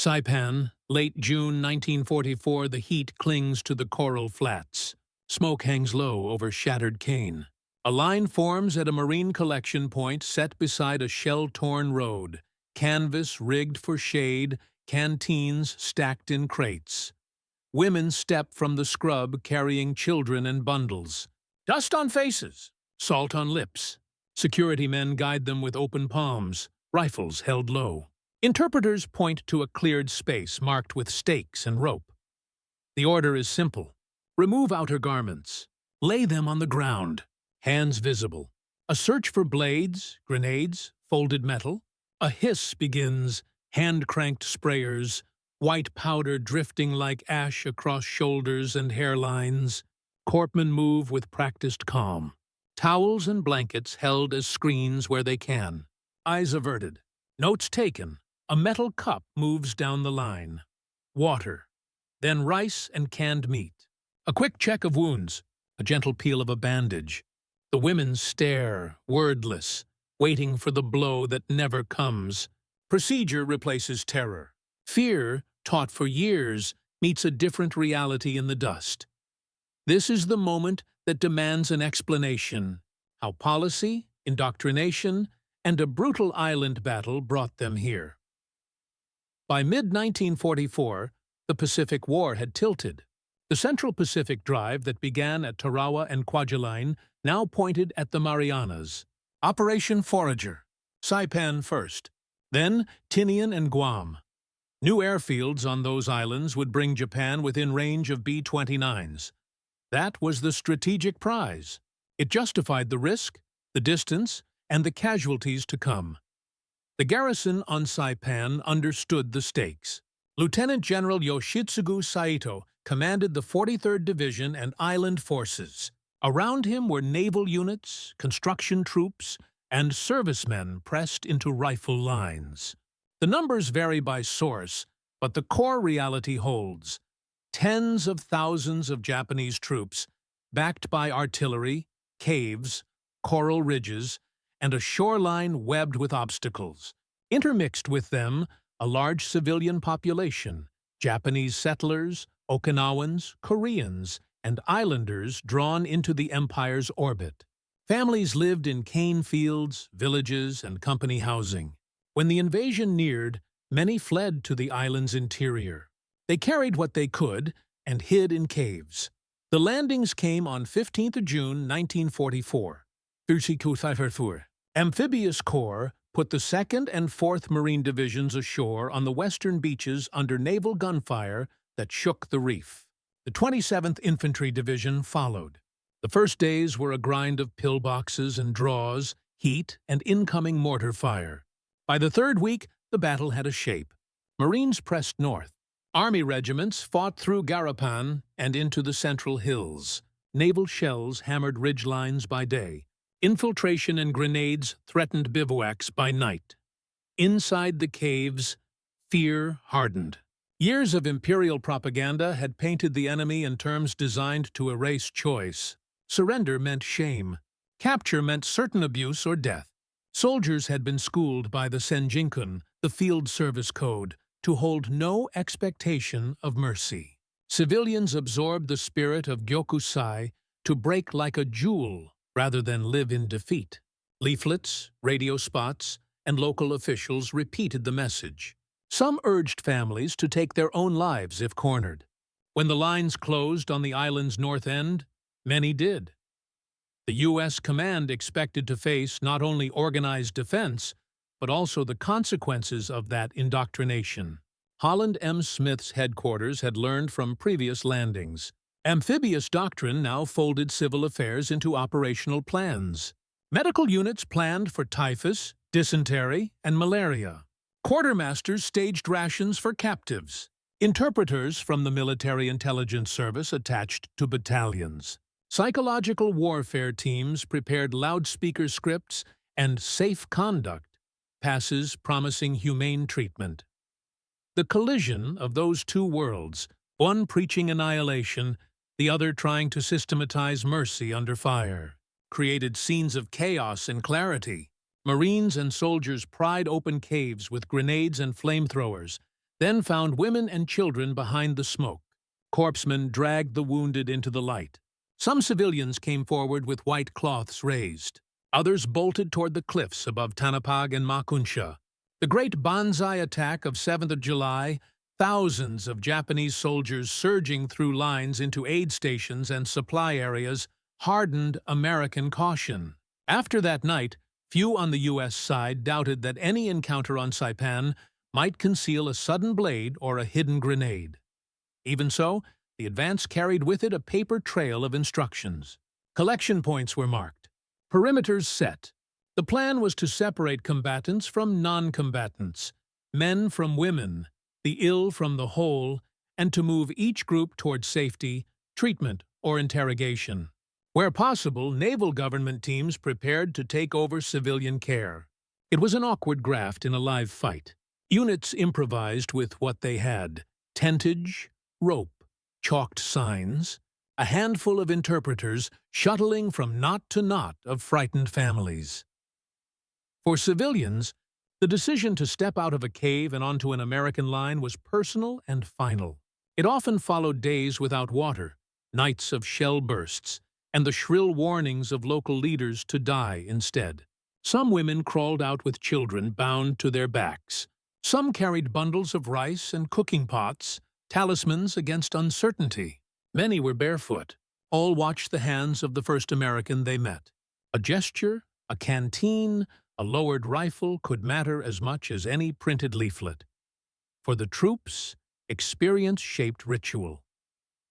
Saipan, late June 1944, the heat clings to the coral flats. Smoke hangs low over shattered cane. A line forms at a marine collection point set beside a shell-torn road. Canvas rigged for shade, canteens stacked in crates. Women step from the scrub carrying children and bundles. Dust on faces, salt on lips. Security men guide them with open palms, rifles held low. Interpreters point to a cleared space marked with stakes and rope. The order is simple. Remove outer garments. Lay them on the ground, hands visible. A search for blades, grenades, folded metal. A hiss begins, hand-cranked sprayers, white powder drifting like ash across shoulders and hairlines. Corpsmen move with practiced calm. Towels and blankets held as screens where they can. Eyes averted. Notes taken. A metal cup moves down the line. Water. Then rice and canned meat. A quick check of wounds. A gentle peel of a bandage. The women stare, wordless, waiting for the blow that never comes. Procedure replaces terror. Fear, taught for years, meets a different reality in the dust. This is the moment that demands an explanation. How policy, indoctrination, and a brutal island battle brought them here. By mid-1944, the Pacific War had tilted. The Central Pacific Drive that began at Tarawa and Kwajalein now pointed at the Marianas. Operation Forager, Saipan first, then Tinian and Guam. New airfields on those islands would bring Japan within range of B-29s. That was the strategic prize. It justified the risk, the distance, and the casualties to come. The garrison on Saipan understood the stakes. Lieutenant General Yoshitsugu Saito commanded the 43rd Division and island forces. Around him were naval units, construction troops, and servicemen pressed into rifle lines. The numbers vary by source, but the core reality holds. Tens of thousands of Japanese troops, backed by artillery, caves, coral ridges, and a shoreline webbed with obstacles. Intermixed with them, a large civilian population, Japanese settlers, Okinawans, Koreans, and islanders drawn into the empire's orbit. Families lived in cane fields, villages, and company housing. When the invasion neared, many fled to the island's interior. They carried what they could and hid in caves. The landings came on 15th June 1944. Amphibious Corps put the 2nd and 4th Marine Divisions ashore on the western beaches under naval gunfire that shook the reef. The 27th Infantry Division followed. The first days were a grind of pillboxes and draws, heat, and incoming mortar fire. By the third week, the battle had a shape. Marines pressed north. Army regiments fought through Garapan and into the Central Hills. Naval shells hammered ridgelines by day. Infiltration and grenades threatened bivouacs by night. Inside the caves, fear hardened. Years of imperial propaganda had painted the enemy in terms designed to erase choice. Surrender meant shame. Capture meant certain abuse or death. Soldiers had been schooled by the Senjinkun, the field service code, to hold no expectation of mercy. Civilians absorbed the spirit of Gyokusai to break like a jewel rather than live in defeat. Leaflets, radio spots, and local officials repeated the message. Some urged families to take their own lives if cornered. When the lines closed on the island's north end, many did. The U.S. command expected to face not only organized defense, but also the consequences of that indoctrination. Holland M. Smith's headquarters had learned from previous landings. Amphibious doctrine now folded civil affairs into operational plans. Medical units planned for typhus, dysentery, and malaria. Quartermasters staged rations for captives. Interpreters from the Military Intelligence Service attached to battalions. Psychological warfare teams prepared loudspeaker scripts and safe conduct passes promising humane treatment. The collision of those two worlds, one preaching annihilation, the other trying to systematize mercy under fire, created scenes of chaos and clarity. Marines and soldiers pried open caves with grenades and flamethrowers, then found women and children behind the smoke. Corpsmen dragged the wounded into the light. Some civilians came forward with white cloths raised. Others bolted toward the cliffs above Tanapag and Makunsha. The great Banzai attack of 7th of July, thousands of Japanese soldiers surging through lines into aid stations and supply areas, hardened American caution. After that night, few on the U.S. side doubted that any encounter on Saipan might conceal a sudden blade or a hidden grenade. Even so, the advance carried with it a paper trail of instructions. Collection points were marked. Perimeters set. The plan was to separate combatants from non-combatants, men from women, the ill from the whole, and to move each group toward safety, treatment, or interrogation. Where possible, naval government teams prepared to take over civilian care. It was an awkward graft in a live fight. Units improvised with what they had: tentage, rope, chalked signs, a handful of interpreters shuttling from knot to knot of frightened families. For civilians, the decision to step out of a cave and onto an American line was personal and final. It often followed days without water, nights of shell bursts, and the shrill warnings of local leaders to die instead. Some women crawled out with children bound to their backs. Some carried bundles of rice and cooking pots, talismans against uncertainty. Many were barefoot. All watched the hands of the first American they met. A gesture, a canteen, a lowered rifle could matter as much as any printed leaflet. For the troops, experience shaped ritual.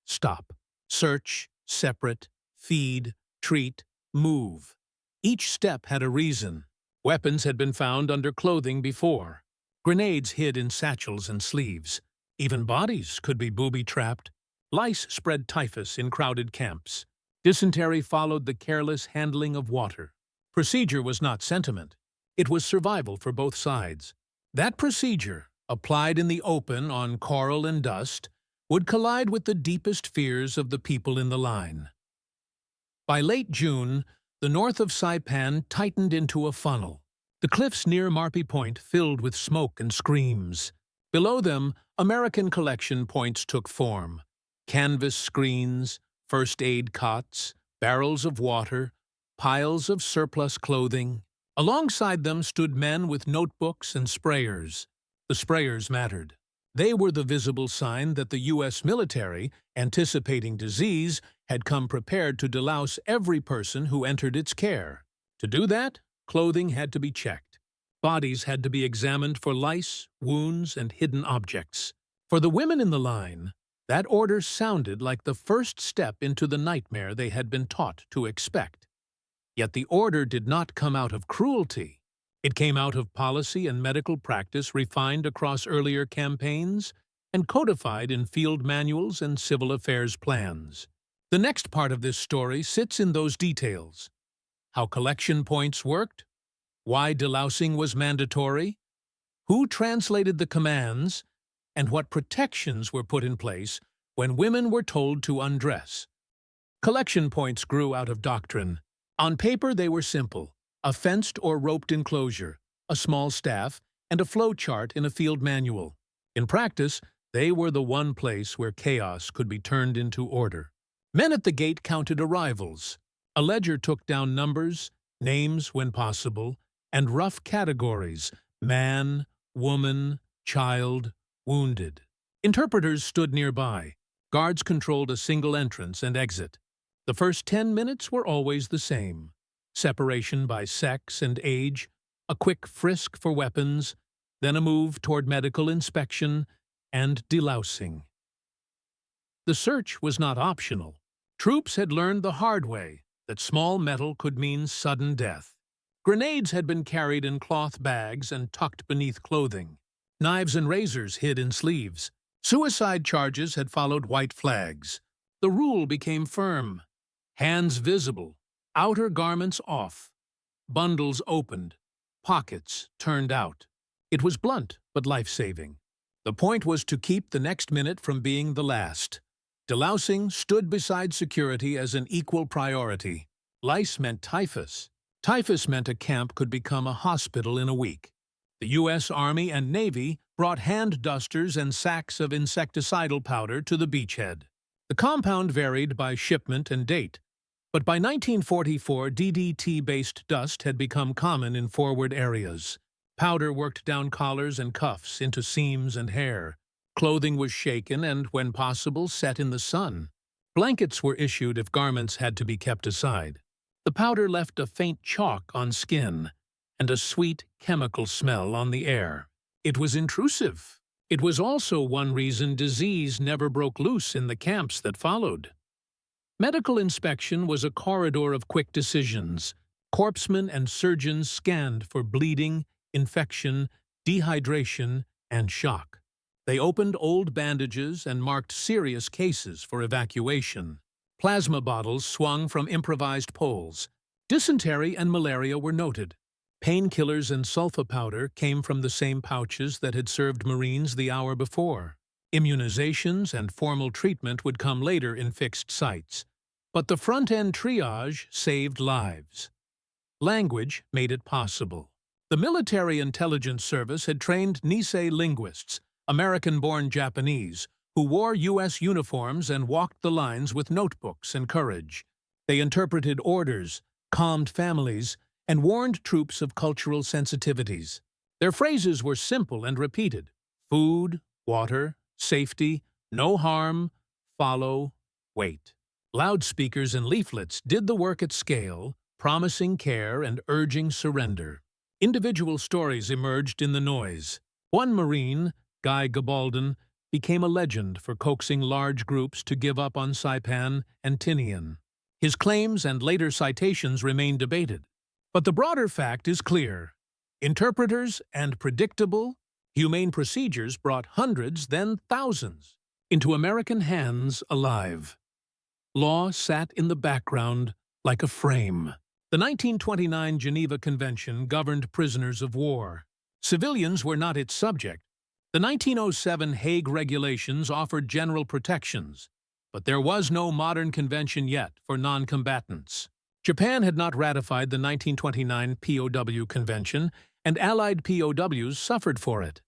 Stop, search, separate, feed, treat, move. Each step had a reason. Weapons had been found under clothing before. Grenades hid in satchels and sleeves. Even bodies could be booby-trapped. Lice spread typhus in crowded camps. Dysentery followed the careless handling of water. Procedure was not sentiment. It was survival for both sides. That procedure, applied in the open on coral and dust, would collide with the deepest fears of the people in the line. By late June, the north of Saipan tightened into a funnel. The cliffs near Marpi Point filled with smoke and screams. Below them, American collection points took form. Canvas screens, first aid cots, barrels of water, piles of surplus clothing. Alongside them stood men with notebooks and sprayers. The sprayers mattered. They were the visible sign that the U.S. military, anticipating disease, had come prepared to delouse every person who entered its care. To do that, clothing had to be checked. Bodies had to be examined for lice, wounds, and hidden objects. For the women in the line, that order sounded like the first step into the nightmare they had been taught to expect. Yet the order did not come out of cruelty. It came out of policy and medical practice refined across earlier campaigns and codified in field manuals and civil affairs plans. The next part of this story sits in those details: how collection points worked, why delousing was mandatory, who translated the commands, and what protections were put in place when women were told to undress. Collection points grew out of doctrine. On paper they were simple: a fenced or roped enclosure, a small staff, and a flow chart in a field manual. In practice, they were the one place where chaos could be turned into order. Men at the gate counted arrivals. A ledger took down numbers, names when possible, and rough categories: man, woman, child, wounded. Interpreters stood nearby. Guards controlled a single entrance and exit. The first 10 minutes were always the same: separation by sex and age, a quick frisk for weapons, then a move toward medical inspection and delousing. The search was not optional. Troops had learned the hard way that small metal could mean sudden death. Grenades had been carried in cloth bags and tucked beneath clothing. Knives and razors hid in sleeves. Suicide charges had followed white flags. The rule became firm: hands visible, outer garments off, bundles opened, pockets turned out. It was blunt but life-saving. The point was to keep the next minute from being the last. Delousing stood beside security as an equal priority. Lice meant typhus. Typhus meant a camp could become a hospital in a week. The U.S. Army and Navy brought hand dusters and sacks of insecticidal powder to the beachhead. The compound varied by shipment and date, but by 1944, DDT-based dust had become common in forward areas. Powder worked down collars and cuffs into seams and hair. Clothing was shaken and, when possible, set in the sun. Blankets were issued if garments had to be kept aside. The powder left a faint chalk on skin and a sweet chemical smell on the air. It was intrusive. It was also one reason disease never broke loose in the camps that followed. Medical inspection was a corridor of quick decisions. Corpsmen and surgeons scanned for bleeding, infection, dehydration, and shock. They opened old bandages and marked serious cases for evacuation. Plasma bottles swung from improvised poles. Dysentery and malaria were noted. Painkillers and sulfa powder came from the same pouches that had served Marines the hour before. Immunizations and formal treatment would come later in fixed sites. But the front-end triage saved lives. Language made it possible. The Military Intelligence Service had trained Nisei linguists, American-born Japanese, who wore U.S. uniforms and walked the lines with notebooks and courage. They interpreted orders, calmed families, and warned troops of cultural sensitivities. Their phrases were simple and repeated: food, water, safety, no harm, follow, wait. Loudspeakers and leaflets did the work at scale, promising care and urging surrender. Individual stories emerged in the noise. One Marine, Guy Gabaldon, became a legend for coaxing large groups to give up on Saipan and Tinian. His claims and later citations remain debated. But the broader fact is clear. Interpreters and predictable, humane procedures brought hundreds, then thousands, into American hands alive. Law sat in the background like a frame. The 1929 Geneva Convention governed prisoners of war. Civilians were not its subject. The 1907 Hague Regulations offered general protections, but there was no modern convention yet for non-combatants. Japan had not ratified the 1929 POW Convention, and Allied POWs suffered for it.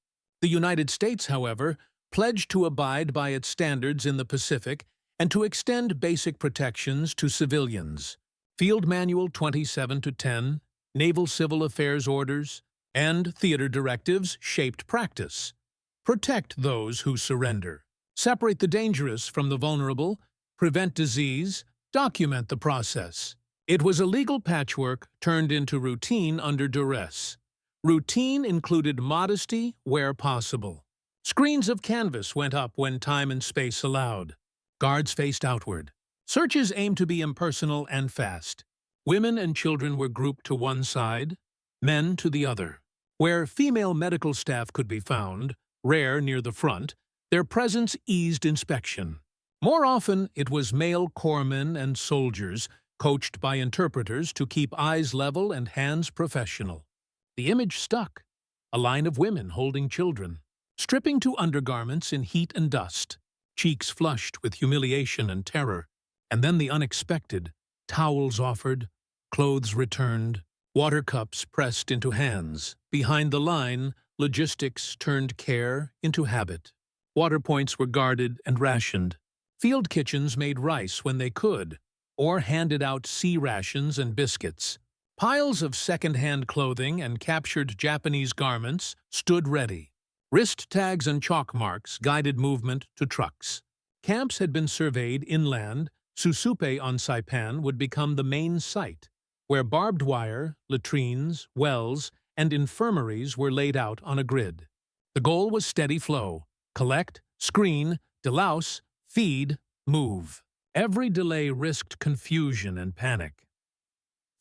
The United States, however, pledged to abide by its standards in the Pacific and to extend basic protections to civilians. Field Manual 27-10, Naval Civil Affairs Orders, and theater directives shaped practice. Protect those who surrender. Separate the dangerous from the vulnerable. Prevent disease. Document the process. It was a legal patchwork turned into routine under duress. Routine included modesty where possible. Screens of canvas went up when time and space allowed. Guards faced outward. Searches aimed to be impersonal and fast. Women and children were grouped to one side, men to the other. Where female medical staff could be found, rare near the front, their presence eased inspection. More often, it was male corpsmen and soldiers, coached by interpreters to keep eyes level and hands professional. The image stuck. A line of women holding children, stripping to undergarments in heat and dust, cheeks flushed with humiliation and terror, and then the unexpected: towels offered, clothes returned, water cups pressed into hands. Behind the line, logistics turned care into habit. Water points were guarded and rationed. Field kitchens made rice when they could, or handed out sea rations and biscuits. Piles of second-hand clothing and captured Japanese garments stood ready. Wrist tags and chalk marks guided movement to trucks. Camps had been surveyed inland. Susupe on Saipan would become the main site, where barbed wire, latrines, wells, and infirmaries were laid out on a grid. The goal was steady flow: collect, screen, delouse, feed, move. Every delay risked confusion and panic.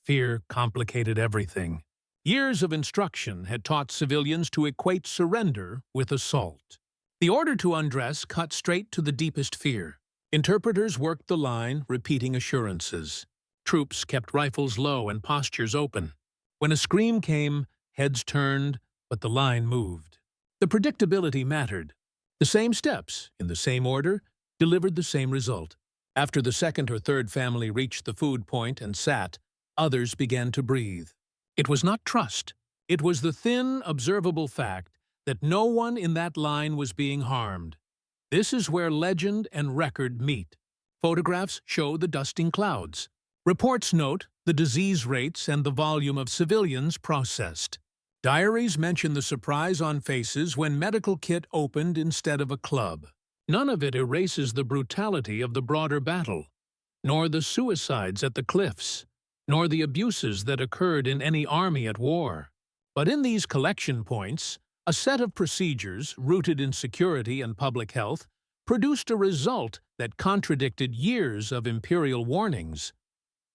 Fear complicated everything. Years of instruction had taught civilians to equate surrender with assault. The order to undress cut straight to the deepest fear. Interpreters worked the line, repeating assurances. Troops kept rifles low and postures open. When a scream came, heads turned, but the line moved. The predictability mattered. The same steps, in the same order, delivered the same result. After the second or third family reached the food point and sat, others began to breathe. It was not trust. It was the thin, observable fact that no one in that line was being harmed. This is where legend and record meet. Photographs show the dusting clouds. Reports note the disease rates and the volume of civilians processed. Diaries mention the surprise on faces when medical kit opened instead of a club. None of it erases the brutality of the broader battle, nor the suicides at the cliffs, nor the abuses that occurred in any army at war. But in these collection points, a set of procedures rooted in security and public health produced a result that contradicted years of imperial warnings.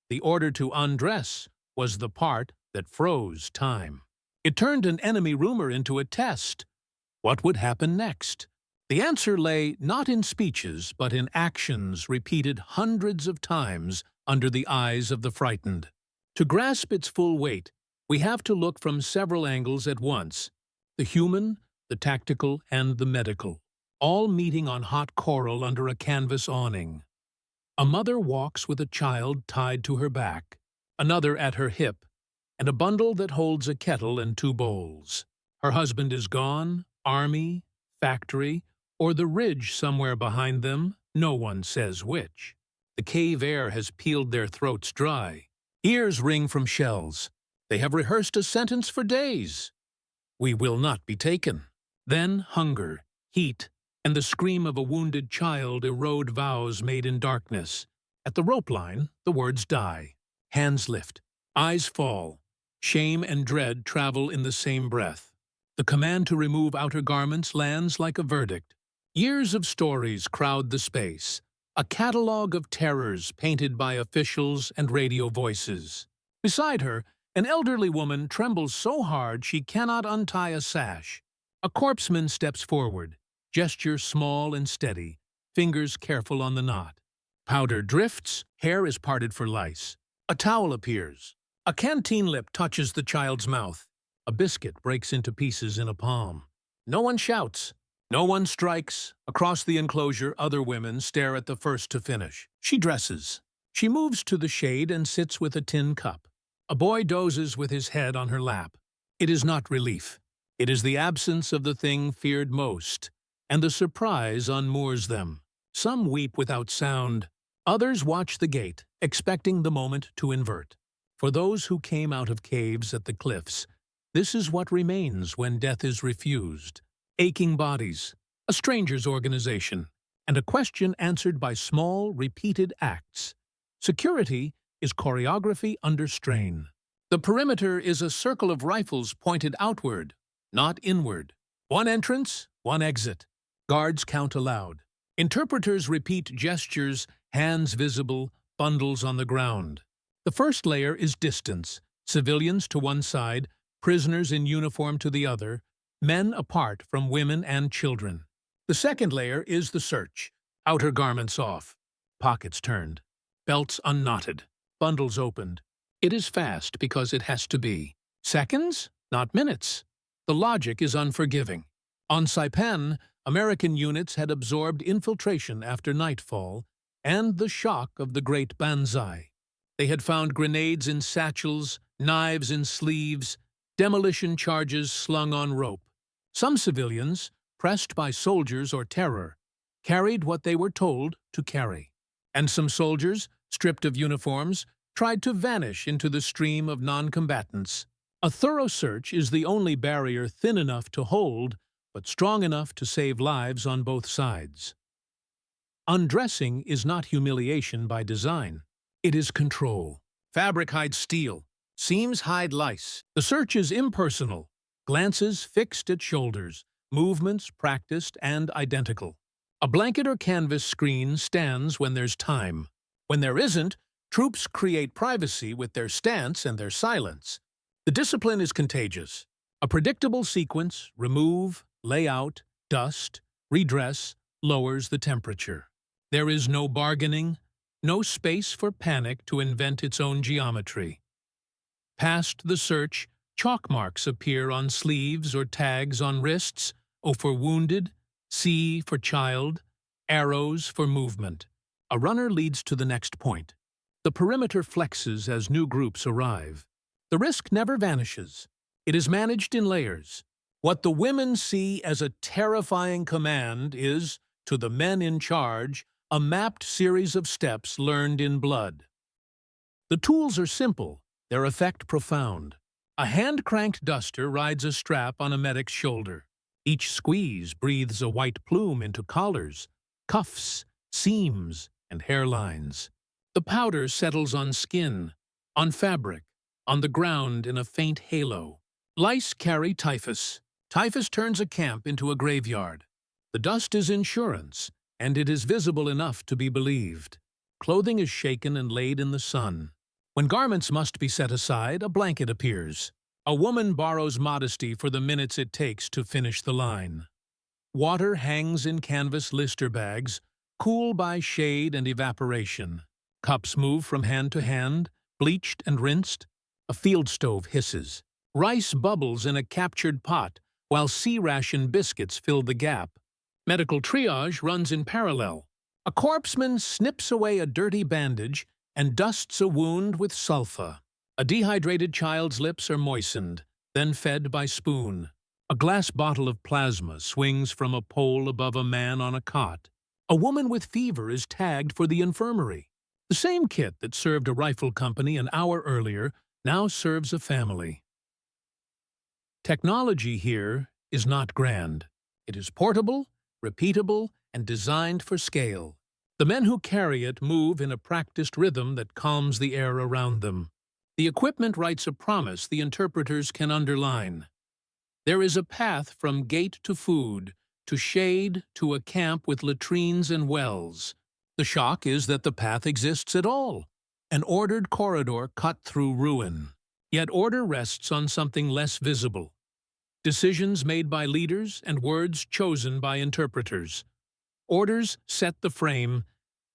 The order to undress was the part that froze time. It turned an enemy rumor into a test. What would happen next? The answer lay not in speeches, but in actions repeated hundreds of times under the eyes of the frightened. To grasp its full weight, we have to look from several angles at once: the human, the tactical, and the medical, all meeting on hot coral under a canvas awning. A mother walks with a child tied to her back, another at her hip, and a bundle that holds a kettle and 2 bowls. Her husband is gone, army, factory, or the ridge somewhere behind them, no one says which. The cave air has peeled their throats dry. Ears ring from shells. They have rehearsed a sentence for days. We will not be taken. Then hunger, heat, and the scream of a wounded child erode vows made in darkness. At the rope line, the words die. Hands lift. Eyes fall. Shame and dread travel in the same breath. The command to remove outer garments lands like a verdict. Years of stories crowd the space, a catalogue of terrors painted by officials and radio voices. Beside her, an elderly woman trembles so hard she cannot untie a sash. A corpseman steps forward, gesture small and steady, fingers careful on the knot. Powder drifts, hair is parted for lice. A towel appears. A canteen lip touches the child's mouth. A biscuit breaks into pieces in a palm. No one shouts. No one strikes. Across the enclosure, other women stare at the first to finish. She dresses. She moves to the shade and sits with a tin cup. A boy dozes with his head on her lap. It is not relief. It is the absence of the thing feared most, and the surprise unmoors them. Some weep without sound. Others watch the gate, expecting the moment to invert. For those who came out of caves at the cliffs, this is what remains when death is refused. Aching bodies, a stranger's organization, and a question answered by small, repeated acts. Security is choreography under strain. The perimeter is a circle of rifles pointed outward, not inward. One entrance, one exit. Guards count aloud. Interpreters repeat gestures, hands visible, bundles on the ground. The first layer is distance, civilians to one side, prisoners in uniform to the other, men apart from women and children. The second layer is the search, outer garments off, pockets turned, belts unknotted, bundles opened. It is fast because it has to be. Seconds, not minutes. The logic is unforgiving. On Saipan, American units had absorbed infiltration after nightfall and the shock of the Great Banzai. They had found grenades in satchels, knives in sleeves, demolition charges slung on rope. Some civilians, pressed by soldiers or terror, carried what they were told to carry. And some soldiers, stripped of uniforms, tried to vanish into the stream of non-combatants. A thorough search is the only barrier thin enough to hold, but strong enough to save lives on both sides. Undressing is not humiliation by design. It is control. Fabric hides steel. Seams hide lice. The search is impersonal. Glances fixed at shoulders. Movements practiced and identical. A blanket or canvas screen stands when there's time. When there isn't, troops create privacy with their stance and their silence. The discipline is contagious. A predictable sequence, remove, lay out, dust, redress, lowers the temperature. There is no bargaining, no space for panic to invent its own geometry. Past the search, chalk marks appear on sleeves or tags on wrists, O for wounded, C for child, arrows for movement. A runner leads to the next point. The perimeter flexes as new groups arrive. The risk never vanishes. It is managed in layers. What the women see as a terrifying command is, to the men in charge, a mapped series of steps learned in blood. The tools are simple, their effect profound. A hand-cranked duster rides a strap on a medic's shoulder. Each squeeze breathes a white plume into collars, cuffs, seams, and hairlines. The powder settles on skin, on fabric, on the ground in a faint halo. Lice carry typhus. Typhus turns a camp into a graveyard. The dust is insurance, and it is visible enough to be believed. Clothing is shaken and laid in the sun. When garments must be set aside, a blanket appears. A woman borrows modesty for the minutes it takes to finish the line. Water hangs in canvas lister bags, cool by shade and evaporation. Cups move from hand to hand, bleached and rinsed. A field stove hisses. Rice bubbles in a captured pot, while sea ration biscuits fill the gap. Medical triage runs in parallel. A corpsman snips away a dirty bandage and dusts a wound with sulfa. A dehydrated child's lips are moistened, then fed by spoon. A glass bottle of plasma swings from a pole above a man on a cot. A woman with fever is tagged for the infirmary. The same kit that served a rifle company an hour earlier now serves a family. Technology here is not grand. It is portable, repeatable, and designed for scale. The men who carry it move in a practiced rhythm that calms the air around them. The equipment writes a promise the interpreters can underline. There is a path from gate to food, to shade, to a camp with latrines and wells. The shock is that the path exists at all. An ordered corridor cut through ruin. Yet order rests on something less visible. Decisions made by leaders and words chosen by interpreters. Orders set the frame,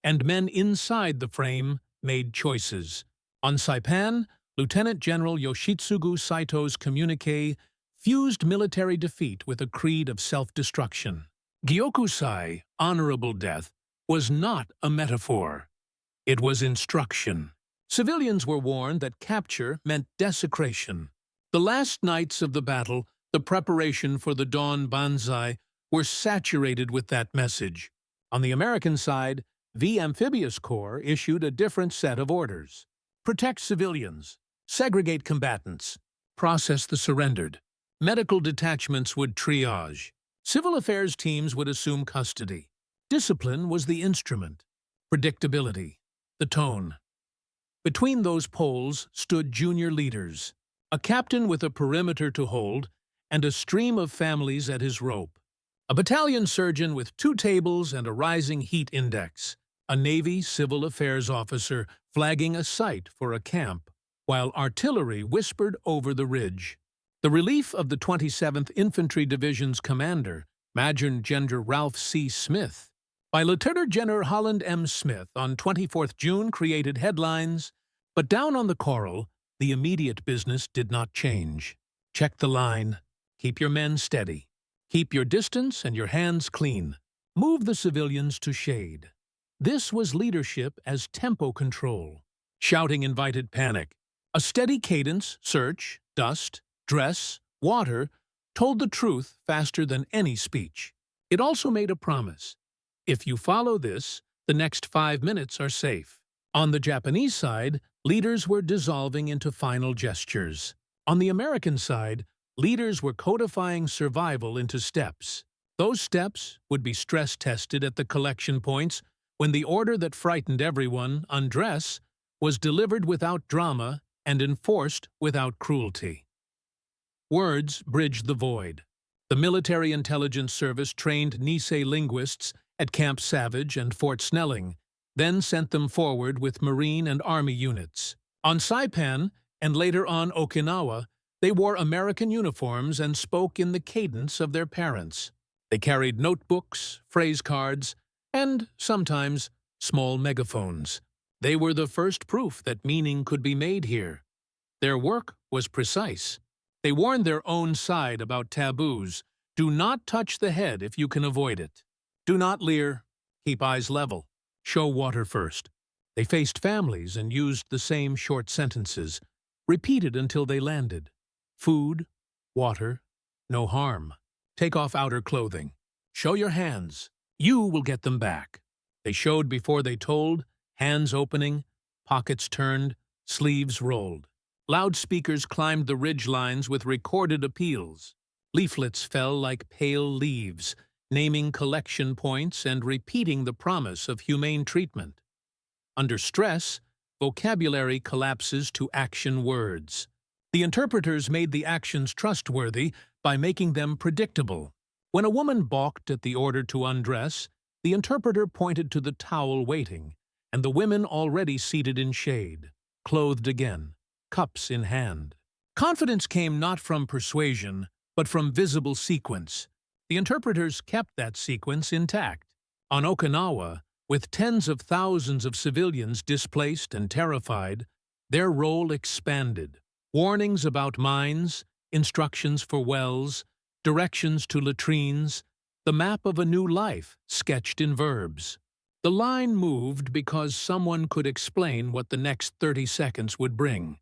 and men inside the frame made choices. On Saipan, Lieutenant General Yoshitsugu Saito's communique fused military defeat with a creed of self-destruction. Gyokusai, honorable death, was not a metaphor. It was instruction. Civilians were warned that capture meant desecration. The last nights of the battle, the preparation for the dawn banzai, were saturated with that message. On the American side, V Amphibious Corps issued a different set of orders. Protect civilians, segregate combatants, process the surrendered. Medical detachments would triage. Civil affairs teams would assume custody. Discipline was the instrument. Predictability, the tone. Between those poles stood junior leaders, a captain with a perimeter to hold, and a stream of families at his rope. A battalion surgeon with 2 tables and a rising heat index. A Navy civil affairs officer flagging a site for a camp, while artillery whispered over the ridge. The relief of the 27th Infantry Division's commander, Major General Ralph C. Smith, by Lieutenant General Holland M. Smith on 24th June created headlines, but down on the Coral, the immediate business did not change. Check the line. Keep your men steady. Keep your distance and your hands clean. Move the civilians to shade. This was leadership as tempo control. Shouting invited panic. A steady cadence, search, dust, dress, water, told the truth faster than any speech. It also made a promise. If you follow this, the next 5 minutes are safe. On the Japanese side, leaders were dissolving into final gestures. On the American side, leaders were codifying survival into steps. Those steps would be stress-tested at the collection points when the order that frightened everyone, undress, was delivered without drama and enforced without cruelty. Words bridged the void. The Military Intelligence Service trained Nisei linguists at Camp Savage and Fort Snelling, then sent them forward with Marine and Army units. On Saipan, and later on Okinawa, they wore American uniforms and spoke in the cadence of their parents. They carried notebooks, phrase cards, and, sometimes, small megaphones. They were the first proof that meaning could be made here. Their work was precise. They warned their own side about taboos. Do not touch the head if you can avoid it. Do not leer. Keep eyes level. Show water first. They faced families and used the same short sentences, repeated until they landed. Food, water, no harm. Take off outer clothing. Show your hands. You will get them back. They showed before they told, hands opening, pockets turned, sleeves rolled. Loudspeakers climbed the ridge lines with recorded appeals. Leaflets fell like pale leaves, naming collection points and repeating the promise of humane treatment. Under stress, vocabulary collapses to action words. The interpreters made the actions trustworthy by making them predictable. When a woman balked at the order to undress, the interpreter pointed to the towel waiting, and the women already seated in shade, clothed again, cups in hand. Confidence came not from persuasion, but from visible sequence. The interpreters kept that sequence intact. On Okinawa, with tens of thousands of civilians displaced and terrified, their role expanded. Warnings about mines, instructions for wells, directions to latrines, the map of a new life sketched in verbs. The line moved because someone could explain what the next 30 seconds would bring.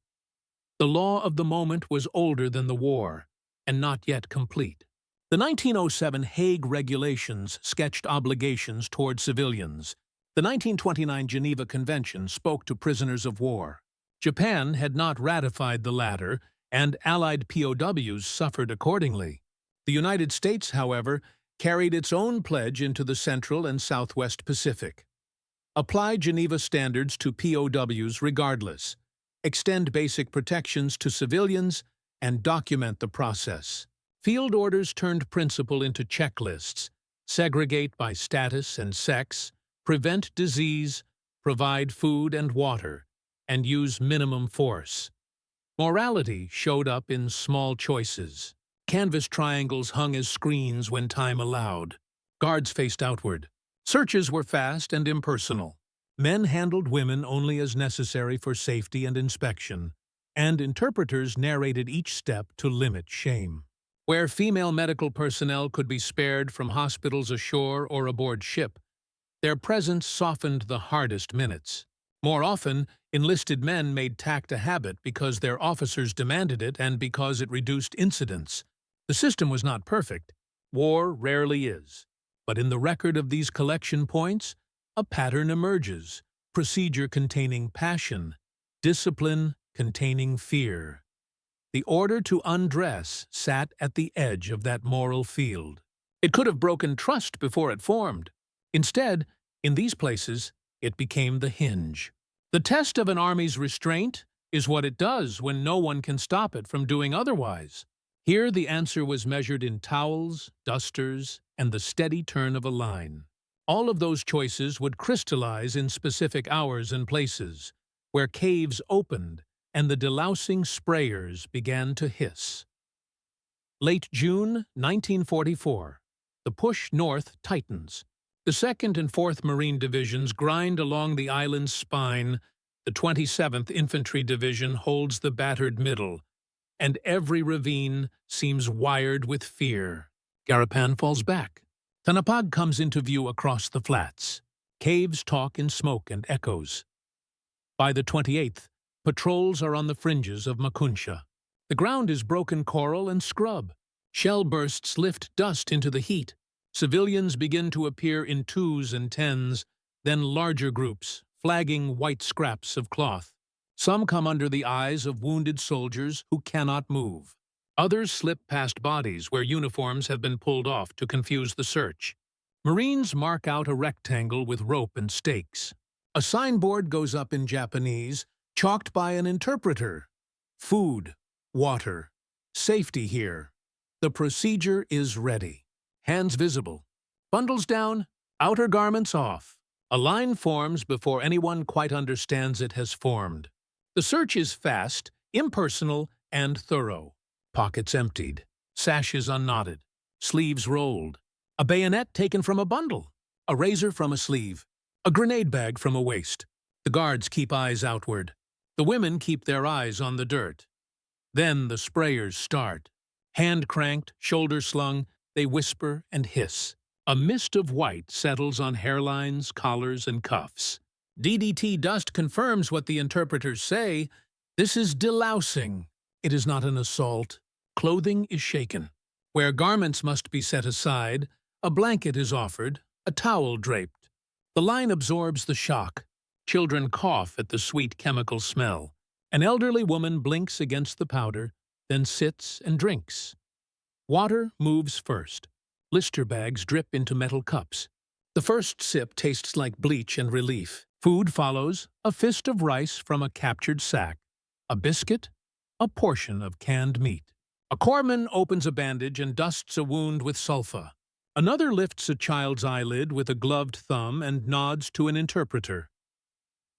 The law of the moment was older than the war, and not yet complete. The 1907 Hague Regulations sketched obligations toward civilians. The 1929 Geneva Convention spoke to prisoners of war. Japan had not ratified the latter, and Allied POWs suffered accordingly. The United States, however, carried its own pledge into the Central and Southwest Pacific. Apply Geneva standards to POWs regardless. Extend basic protections to civilians, and document the process. Field orders turned principle into checklists, segregate by status and sex, prevent disease, provide food and water, and use minimum force. Morality showed up in small choices. Canvas triangles hung as screens when time allowed. Guards faced outward. Searches were fast and impersonal. Men handled women only as necessary for safety and inspection, and interpreters narrated each step to limit shame. Where female medical personnel could be spared from hospitals ashore or aboard ship, their presence softened the hardest minutes. More often, enlisted men made tact a habit because their officers demanded it and because it reduced incidents. The system was not perfect. War rarely is. But in the record of these collection points, a pattern emerges, procedure containing passion, discipline containing fear. The order to undress sat at the edge of that moral field. It could have broken trust before it formed. Instead, in these places, it became the hinge. The test of an army's restraint is what it does when no one can stop it from doing otherwise. Here the answer was measured in towels, dusters, and the steady turn of a line. All of those choices would crystallize in specific hours and places, where caves opened and the delousing sprayers began to hiss. Late June 1944. The push north tightens. The 2nd and 4th Marine Divisions grind along the island's spine. The 27th Infantry Division holds the battered middle, and every ravine seems wired with fear. Garapan falls back. Tanapag comes into view across the flats. Caves talk in smoke and echoes. By the 28th, patrols are on the fringes of Makunsha. The ground is broken coral and scrub. Shell bursts lift dust into the heat. Civilians begin to appear in 2s and 10s, then larger groups, flagging white scraps of cloth. Some come under the eyes of wounded soldiers who cannot move. Others slip past bodies where uniforms have been pulled off to confuse the search. Marines mark out a rectangle with rope and stakes. A signboard goes up in Japanese, chalked by an interpreter. Food, water, safety here. The procedure is ready. Hands visible. Bundles down, outer garments off. A line forms before anyone quite understands it has formed. The search is fast, impersonal, and thorough. Pockets emptied, sashes unknotted, sleeves rolled, a bayonet taken from a bundle, a razor from a sleeve, a grenade bag from a waist. The guards keep eyes outward. The women keep their eyes on the dirt. Then the sprayers start. Hand cranked, shoulder slung, they whisper and hiss. A mist of white settles on hairlines, collars, and cuffs. DDT dust confirms what the interpreters say. This is delousing. It is not an assault. Clothing is shaken. Where garments must be set aside, a blanket is offered, a towel draped. The line absorbs the shock. Children cough at the sweet chemical smell. An elderly woman blinks against the powder, then sits and drinks. Water moves first. Blister bags drip into metal cups. The first sip tastes like bleach and relief. Food follows, a fist of rice from a captured sack, a biscuit, a portion of canned meat. A corpsman opens a bandage and dusts a wound with sulfa. Another lifts a child's eyelid with a gloved thumb and nods to an interpreter.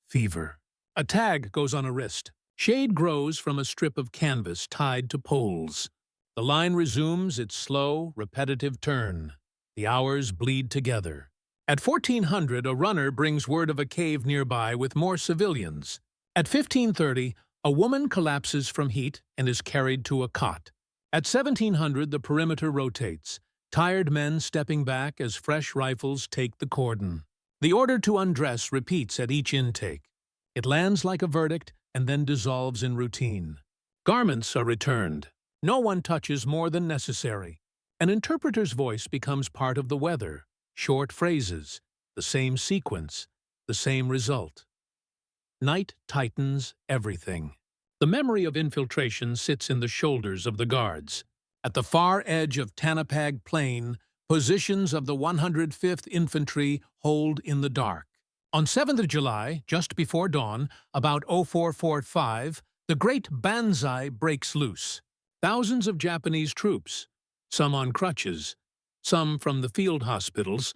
Fever. A tag goes on a wrist. Shade grows from a strip of canvas tied to poles. The line resumes its slow, repetitive turn. The hours bleed together. At 1400, a runner brings word of a cave nearby with more civilians. At 1530, a woman collapses from heat and is carried to a cot. At 1700, the perimeter rotates, tired men stepping back as fresh rifles take the cordon. The order to undress repeats at each intake. It lands like a verdict and then dissolves in routine. Garments are returned. No one touches more than necessary. An interpreter's voice becomes part of the weather. Short phrases, the same sequence, the same result. Night tightens everything. The memory of infiltration sits in the shoulders of the guards. At the far edge of Tanapag Plain, positions of the 105th Infantry hold in the dark. On 7th of July, just before dawn, about 0445, the great banzai breaks loose. Thousands of Japanese troops, some on crutches, some from the field hospitals,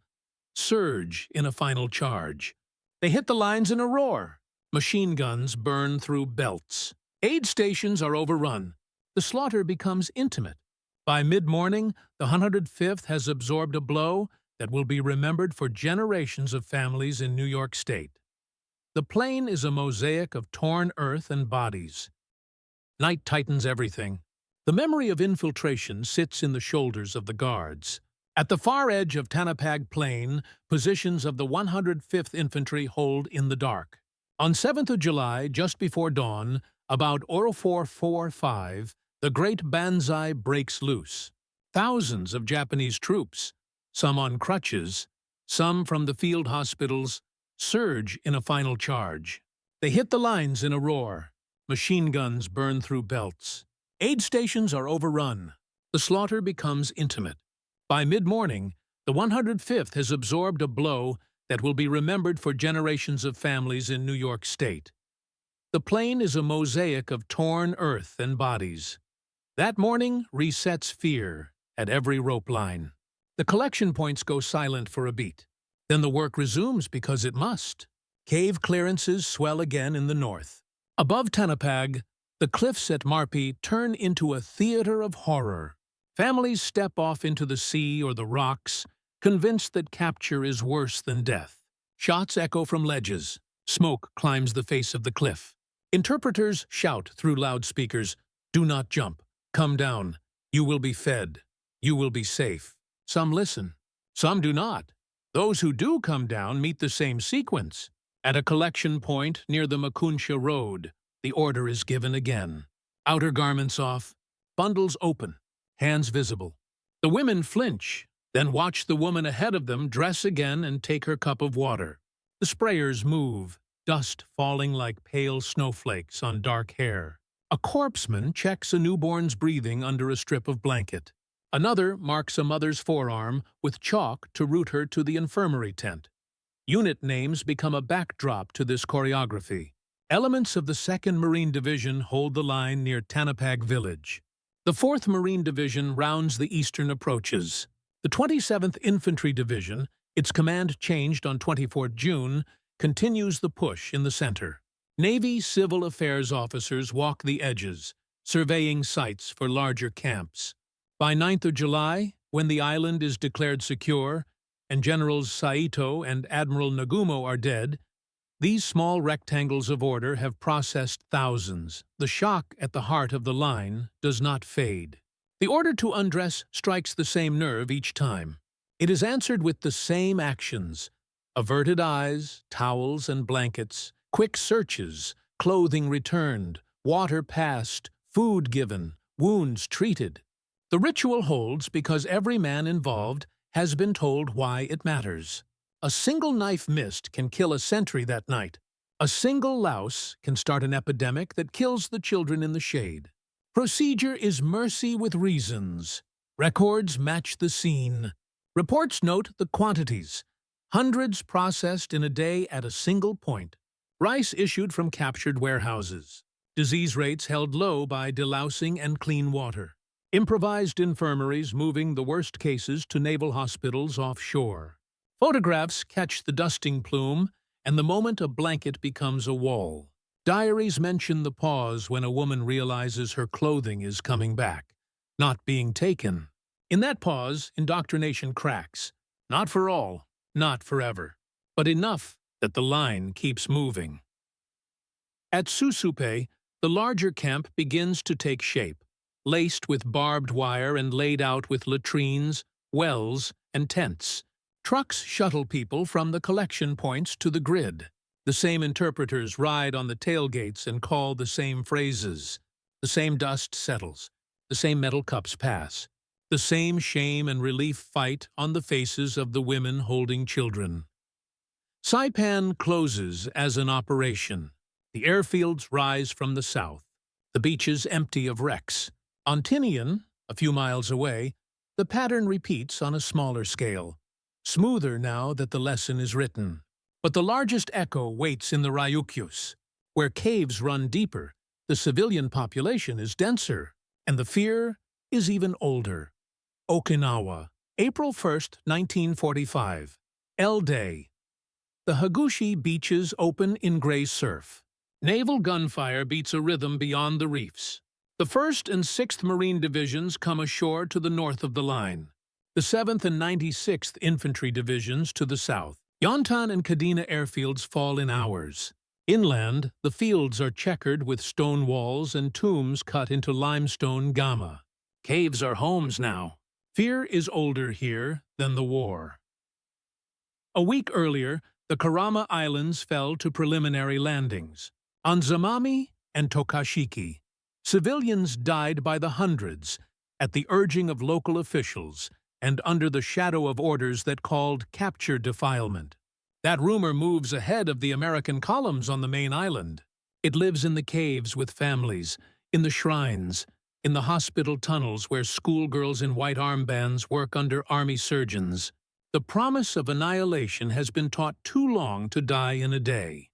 surge in a final charge. They hit the lines in a roar. Machine guns burn through belts. Aid stations are overrun. The slaughter becomes intimate. By mid-morning, the 105th has absorbed a blow that will be remembered for generations of families in New York State. The plain is a mosaic of torn earth and bodies. Night tightens everything. The memory of infiltration sits in the shoulders of the guards. At the far edge of Tanapag Plain, positions of the 105th Infantry hold in the dark. On 7th of July, just before dawn, about 0445, the great banzai breaks loose. Thousands of Japanese troops, some on crutches, some from the field hospitals, surge in a final charge. They hit the lines in a roar. Machine guns burn through belts. Aid stations are overrun. The slaughter becomes intimate. By mid-morning, the 105th has absorbed a blow that will be remembered for generations of families in New York State. The plain is a mosaic of torn earth and bodies. That morning resets fear at every rope line. The collection points go silent for a beat. Then the work resumes because it must. Cave clearances swell again in the north. Above Tanapag, the cliffs at Marpi turn into a theater of horror. Families step off into the sea or the rocks, convinced that capture is worse than death. Shots echo from ledges. Smoke climbs the face of the cliff. Interpreters shout through loudspeakers, "Do not jump. Come down. You will be fed. You will be safe." Some listen. Some do not. Those who do come down meet the same sequence. At a collection point near the Makunsha Road, the order is given again. Outer garments off, bundles open, hands visible. The women flinch, then watch the woman ahead of them dress again and take her cup of water. The sprayers move, dust falling like pale snowflakes on dark hair. A corpsman checks a newborn's breathing under a strip of blanket. Another marks a mother's forearm with chalk to route her to the infirmary tent. Unit names become a backdrop to this choreography. Elements of the 2nd Marine Division hold the line near Tanapag Village. The 4th Marine Division rounds the eastern approaches. The 27th Infantry Division, its command changed on 24 June, continues the push in the center. Navy civil affairs officers walk the edges, surveying sites for larger camps. By 9th of July, when the island is declared secure, and Generals Saito and Admiral Nagumo are dead, these small rectangles of order have processed thousands. The shock at the heart of the line does not fade. The order to undress strikes the same nerve each time. It is answered with the same actions: averted eyes, towels and blankets, quick searches, clothing returned, water passed, food given, wounds treated. The ritual holds because every man involved has been told why it matters. A single knife missed can kill a sentry that night. A single louse can start an epidemic that kills the children in the shade. Procedure is mercy with reasons. Records match the scene. Reports note the quantities. Hundreds processed in a day at a single point. Rice issued from captured warehouses. Disease rates held low by delousing and clean water. Improvised infirmaries moving the worst cases to naval hospitals offshore. Photographs catch the dusting plume, and the moment a blanket becomes a wall. Diaries mention the pause when a woman realizes her clothing is coming back, not being taken. In that pause, indoctrination cracks. Not for all, not forever, but enough that the line keeps moving. At Susupe, the larger camp begins to take shape, laced with barbed wire and laid out with latrines, wells, and tents. Trucks shuttle people from the collection points to the grid. The same interpreters ride on the tailgates and call the same phrases. The same dust settles. The same metal cups pass. The same shame and relief fight on the faces of the women holding children. Saipan closes as an operation. The airfields rise from the south. The beaches empty of wrecks. On Tinian, a few miles away, the pattern repeats on a smaller scale. Smoother now that the lesson is written. But the largest echo waits in the Ryukyus. Where caves run deeper, the civilian population is denser, and the fear is even older. Okinawa, April 1st, 1945. L-Day. The Hagushi beaches open in gray surf. Naval gunfire beats a rhythm beyond the reefs. The 1st and 6th Marine Divisions come ashore to the north of the line. The 7th and 96th Infantry Divisions to the south. Yontan and Kadena airfields fall in hours. Inland, the fields are checkered with stone walls and tombs cut into limestone gama. Caves are homes now. Fear is older here than the war. A week earlier, the Karama Islands fell to preliminary landings. On Zamami and Tokashiki, civilians died by the hundreds at the urging of local officials and under the shadow of orders that called capture defilement. That rumor moves ahead of the American columns on the main island. It lives in the caves with families, in the shrines, in the hospital tunnels where schoolgirls in white armbands work under army surgeons. The promise of annihilation has been taught too long to die in a day.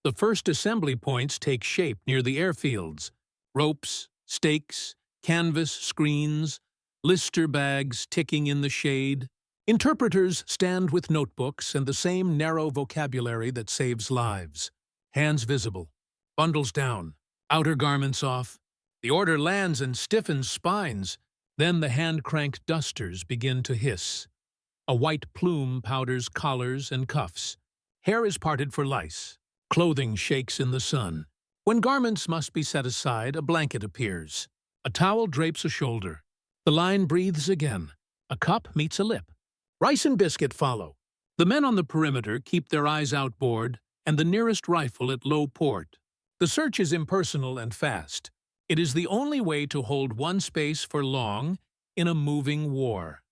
The first assembly points take shape near the airfields. Ropes, stakes, canvas screens, Lister bags ticking in the shade. Interpreters stand with notebooks and the same narrow vocabulary that saves lives. Hands visible, bundles down, outer garments off. The order lands and stiffens spines. Then the hand-cranked dusters begin to hiss. A white plume powders collars and cuffs. Hair is parted for lice. Clothing shakes in the sun. When garments must be set aside, a blanket appears. A towel drapes a shoulder. The line breathes again. A cup meets a lip. Rice and biscuit follow. The men on the perimeter keep their eyes outboard and the nearest rifle at low port. The search is impersonal and fast. It is the only way to hold one space for long in a moving war.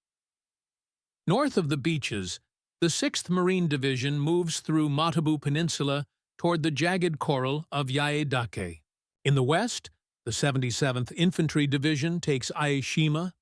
North of the beaches, the 6th Marine Division moves through Matabu Peninsula toward the jagged coral of Yaedake. In the west, the 77th Infantry Division takes Aishima.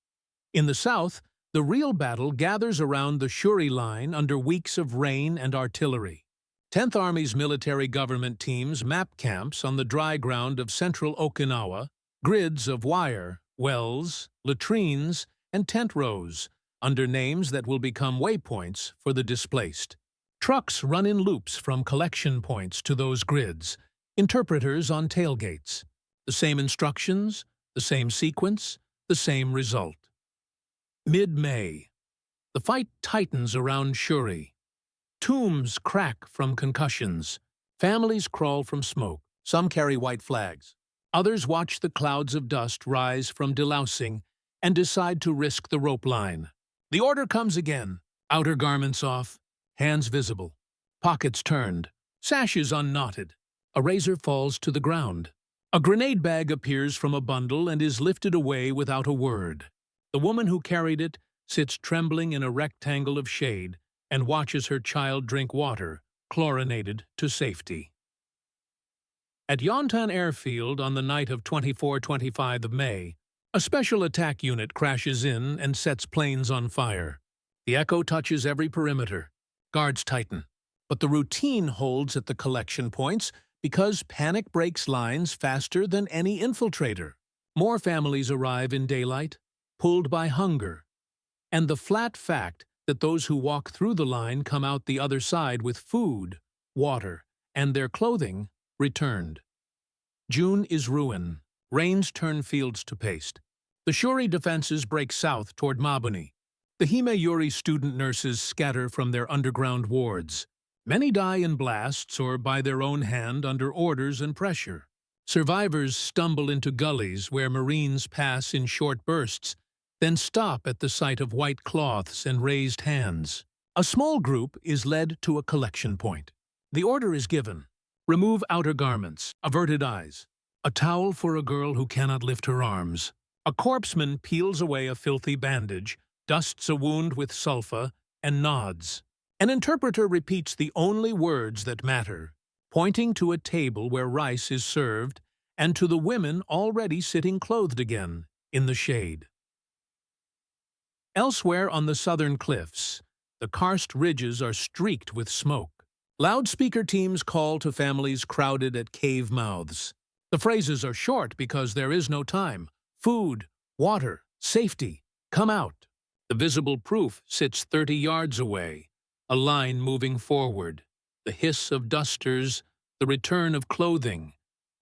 In the south, the real battle gathers around the Shuri Line under weeks of rain and artillery. 10th Army's military government teams map camps on the dry ground of central Okinawa, grids of wire, wells, latrines, and tent rows, under names that will become waypoints for the displaced. Trucks run in loops from collection points to those grids, interpreters on tailgates. The same instructions, the same sequence, the same result. Mid-May. The fight tightens around Shuri. Tombs crack from concussions. Families crawl from smoke. Some carry white flags. Others watch the clouds of dust rise from delousing and decide to risk the rope line. The order comes again. Outer garments off, hands visible, pockets turned, sashes unknotted. A razor falls to the ground. A grenade bag appears from a bundle and is lifted away without a word. The woman who carried it sits trembling in a rectangle of shade and watches her child drink water, chlorinated to safety. At Yontan Airfield on the night of 24-25 of May, a special attack unit crashes in and sets planes on fire. The echo touches every perimeter. Guards tighten. But the routine holds at the collection points because panic breaks lines faster than any infiltrator. More families arrive in daylight, pulled by hunger. And the flat fact that those who walk through the line come out the other side with food, water, and their clothing returned. June is ruin. Rains turn fields to paste. The Shuri defenses break south toward Mabuni. The Hime-Yuri student nurses scatter from their underground wards. Many die in blasts or by their own hand under orders and pressure. Survivors stumble into gullies where Marines pass in short bursts, then stop at the sight of white cloths and raised hands. A small group is led to a collection point. The order is given. Remove outer garments, averted eyes. A towel for a girl who cannot lift her arms. A corpseman peels away a filthy bandage, dusts a wound with sulfa, and nods. An interpreter repeats the only words that matter, pointing to a table where rice is served and to the women already sitting clothed again, in the shade. Elsewhere on the southern cliffs, the karst ridges are streaked with smoke. Loudspeaker teams call to families crowded at cave mouths. The phrases are short because there is no time. Food, water, safety, come out. The visible proof sits 30 yards away, a line moving forward, the hiss of dusters, the return of clothing,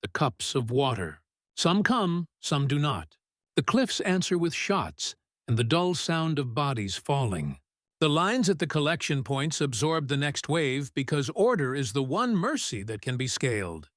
the cups of water. Some come, some do not. The cliffs answer with shots and the dull sound of bodies falling. The lines at the collection points absorb the next wave because order is the one mercy that can be scaled.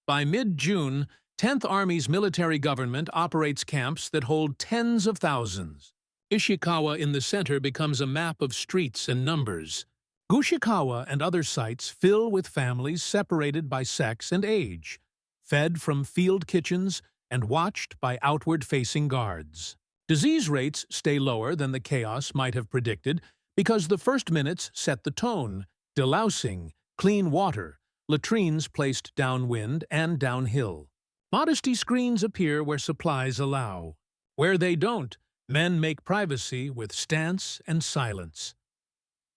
By mid-June, 10th Army's military government operates camps that hold tens of thousands. Ishikawa in the center becomes a map of streets and numbers. Gushikawa and other sites fill with families separated by sex and age, fed from field kitchens and watched by outward-facing guards. Disease rates stay lower than the chaos might have predicted because the first minutes set the tone: delousing, clean water, latrines placed downwind and downhill. Modesty screens appear where supplies allow. Where they don't, men make privacy with stance and silence.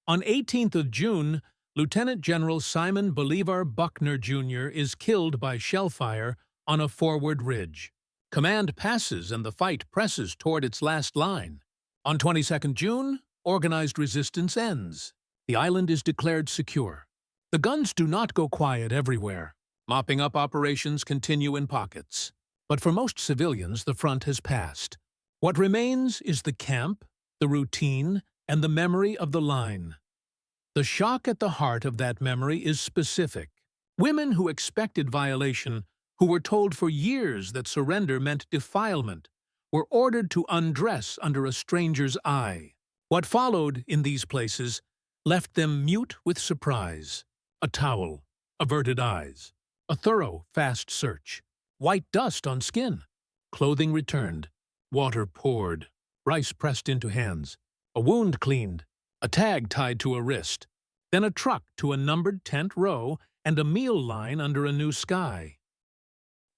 On 18th of June, Lieutenant General Simon Bolivar Buckner, Jr. is killed by shellfire on a forward ridge. Command passes and the fight presses toward its last line. On 22nd June, organized resistance ends. The island is declared secure. The guns do not go quiet everywhere. Mopping up operations continue in pockets. But for most civilians, the front has passed. What remains is the camp, the routine, and the memory of the line. The shock at the heart of that memory is specific. Women who expected violation, who were told for years that surrender meant defilement, were ordered to undress under a stranger's eye. What followed in these places left them mute with surprise. A towel, averted eyes, a thorough, fast search, white dust on skin, clothing returned, water poured, rice pressed into hands, a wound cleaned, a tag tied to a wrist, then a truck to a numbered tent row and a meal line under a new sky.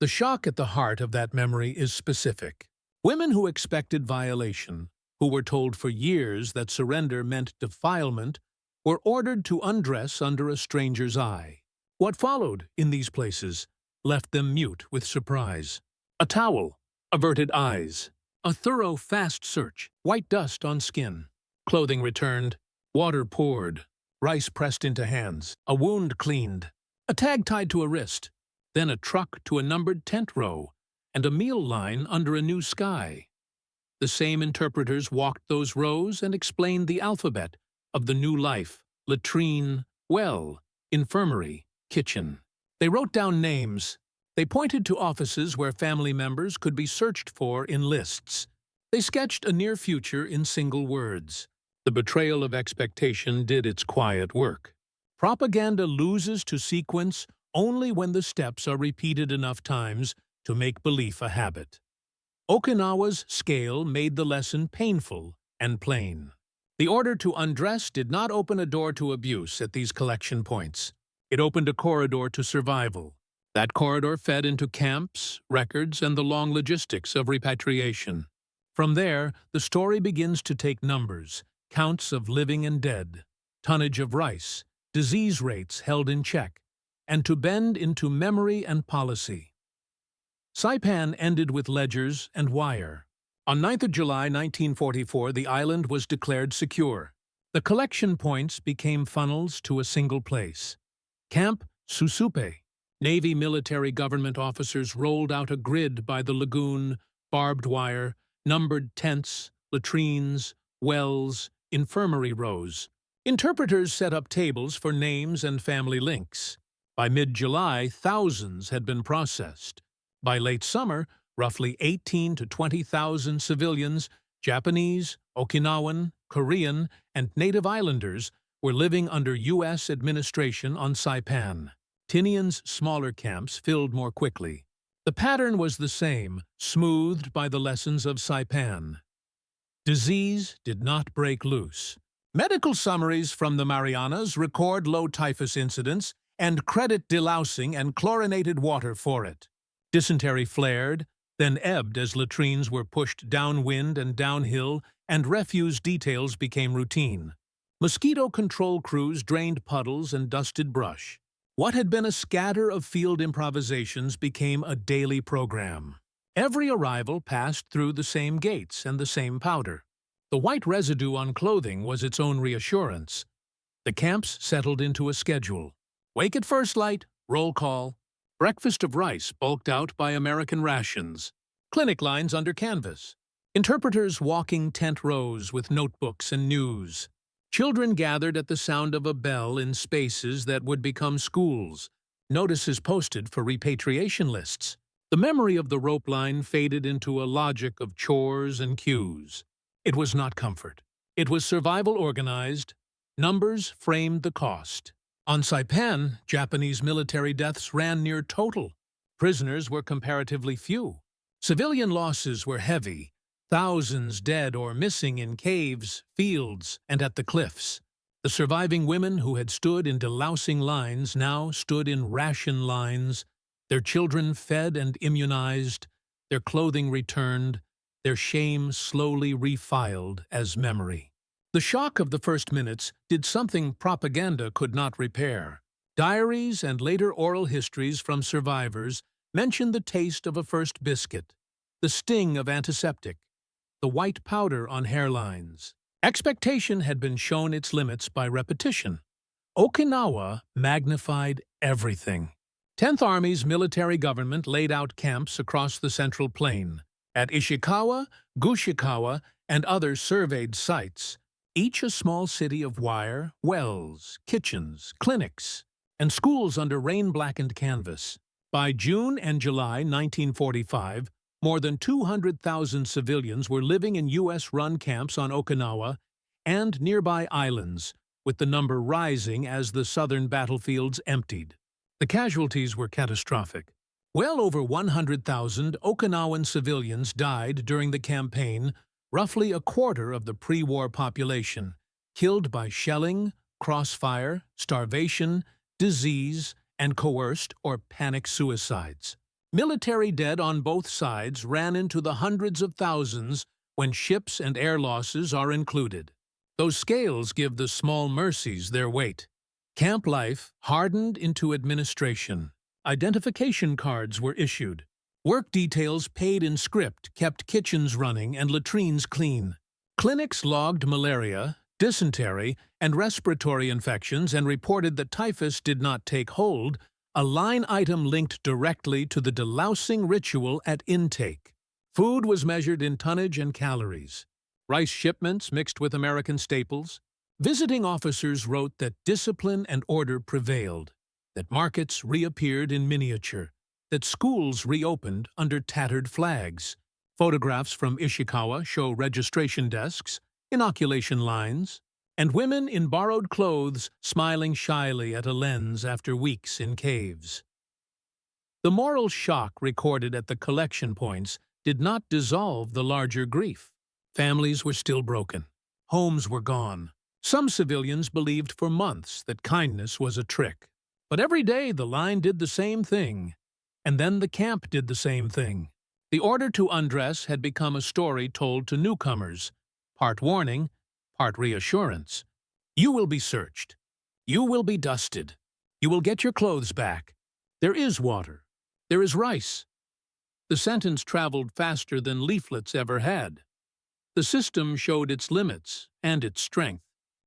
The shock at the heart of that memory is specific. Women who expected violation, who were told for years that surrender meant defilement, were ordered to undress under a stranger's eye. What followed in these places left them mute with surprise. A towel, averted eyes, a thorough, fast search, white dust on skin, clothing returned, water poured, rice pressed into hands, a wound cleaned, a tag tied to a wrist, then a truck to a numbered tent row, and a meal line under a new sky. The same interpreters walked those rows and explained the alphabet of the new life: latrine, well, infirmary, kitchen. They wrote down names. They pointed to offices where family members could be searched for in lists. They sketched a near future in single words. The betrayal of expectation did its quiet work. Propaganda loses to sequence only when the steps are repeated enough times to make belief a habit. Okinawa's scale made the lesson painful and plain. The order to undress did not open a door to abuse at these collection points. It opened a corridor to survival. That corridor fed into camps, records, and the long logistics of repatriation. From there, the story begins to take numbers, counts of living and dead, tonnage of rice, disease rates held in check, and to bend into memory and policy. Saipan ended with ledgers and wire. On 9th of July 1944, the island was declared secure. The collection points became funnels to a single place. Camp Susupe. Navy military government officers rolled out a grid by the lagoon, barbed wire, numbered tents, latrines, wells, infirmary rows. Interpreters set up tables for names and family links. By mid-July, thousands had been processed. By late summer, roughly 18 to 20,000 civilians, Japanese, Okinawan, Korean, and Native Islanders were living under U.S. administration on Saipan. Tinian's smaller camps filled more quickly. The pattern was the same, smoothed by the lessons of Saipan. Disease did not break loose. Medical summaries from the Marianas record low typhus incidence and credit delousing and chlorinated water for it. Dysentery flared, then ebbed as latrines were pushed downwind and downhill and refuse details became routine. Mosquito control crews drained puddles and dusted brush. What had been a scatter of field improvisations became a daily program. Every arrival passed through the same gates and the same powder. The white residue on clothing was its own reassurance. The camps settled into a schedule. Wake at first light, roll call. Breakfast of rice bulked out by American rations. Clinic lines under canvas. Interpreters walking tent rows with notebooks and news. Children gathered at the sound of a bell in spaces that would become schools. Notices posted for repatriation lists. The memory of the rope line faded into a logic of chores and cues. It was not comfort. It was survival organized. Numbers framed the cost. On Saipan, Japanese military deaths ran near total. Prisoners were comparatively few. Civilian losses were heavy. Thousands dead or missing in caves, fields, and at the cliffs. The surviving women who had stood in delousing lines now stood in ration lines, their children fed and immunized, their clothing returned, their shame slowly refiled as memory. The shock of the first minutes did something propaganda could not repair. Diaries and later oral histories from survivors mentioned the taste of a first biscuit, the sting of antiseptic, the white powder on hairlines. Expectation had been shown its limits by repetition. Okinawa magnified everything. 10th Army's military government laid out camps across the Central Plain. At Ishikawa, Gushikawa, and other surveyed sites, each a small city of wire, wells, kitchens, clinics, and schools under rain-blackened canvas. By June and July 1945, more than 200,000 civilians were living in U.S.-run camps on Okinawa and nearby islands, with the number rising as the southern battlefields emptied. The casualties were catastrophic. Well over 100,000 Okinawan civilians died during the campaign, roughly a quarter of the pre-war population, killed by shelling, crossfire, starvation, disease, and coerced or panic suicides. Military dead on both sides ran into the hundreds of thousands when ships and air losses are included. Those scales give the small mercies their weight. Camp life hardened into administration. Identification cards were issued. Work details paid in script kept kitchens running and latrines clean. Clinics logged malaria, dysentery, and respiratory infections and reported that typhus did not take hold, a line item linked directly to the delousing ritual at intake. Food was measured in tonnage and calories. Rice shipments mixed with American staples. Visiting officers wrote that discipline and order prevailed, that markets reappeared in miniature, that schools reopened under tattered flags. Photographs from Ishikawa show registration desks, inoculation lines, and women in borrowed clothes smiling shyly at a lens after weeks in caves. The moral shock recorded at the collection points did not dissolve the larger grief. Families were still broken. Homes were gone. Some civilians believed for months that kindness was a trick. But every day the line did the same thing. And then the camp did the same thing. The order to undress had become a story told to newcomers, part warning, part reassurance. You will be searched. You will be dusted. You will get your clothes back. There is water. There is rice. The sentence traveled faster than leaflets ever had. The system showed its limits and its strength.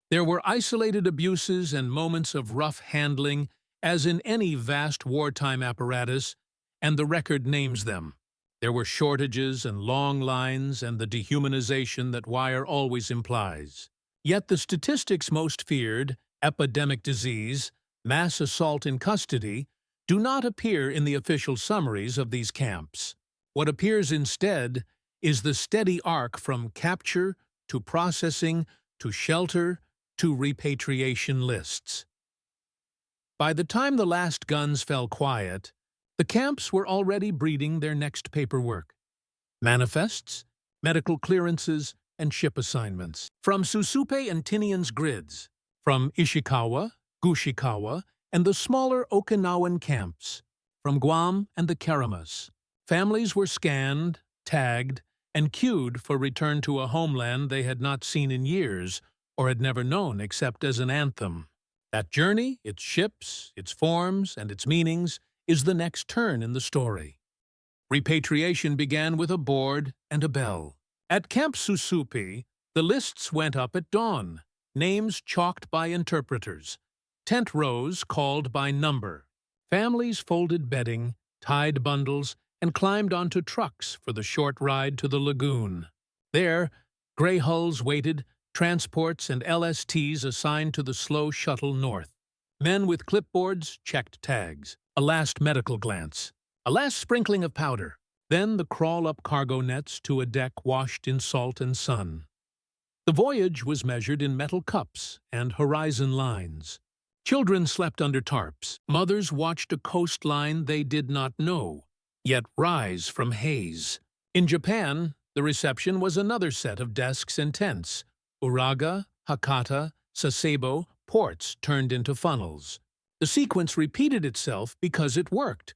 There were isolated abuses and moments of rough handling, as in any vast wartime apparatus, and the record names them. There were shortages and long lines and the dehumanization that wire always implies. Yet the statistics most feared, epidemic disease, mass assault in custody, do not appear in the official summaries of these camps. What appears instead is the steady arc from capture to processing to shelter to repatriation lists. By the time the last guns fell quiet, the camps were already breeding their next paperwork. Manifests, medical clearances, and ship assignments. From Susupe and Tinian's grids, from Ishikawa, Gushikawa, and the smaller Okinawan camps, from Guam and the Karamas, families were scanned, tagged, and queued for return to a homeland they had not seen in years or had never known except as an anthem. That journey, its ships, its forms, and its meanings, is the next turn in the story. Repatriation began with a board and a bell. At Camp Susupi, the lists went up at dawn, names chalked by interpreters, tent rows called by number. Families folded bedding, tied bundles, and climbed onto trucks for the short ride to the lagoon. There, gray hulls waited, transports and LSTs assigned to the slow shuttle north. Men with clipboards checked tags, a last medical glance, a last sprinkling of powder, then the crawl-up cargo nets to a deck washed in salt and sun. The voyage was measured in metal cups and horizon lines. Children slept under tarps. Mothers watched a coastline they did not know, yet rise from haze. In Japan, the reception was another set of desks and tents. Uraga, Hakata, Sasebo, ports turned into funnels. The sequence repeated itself because it worked.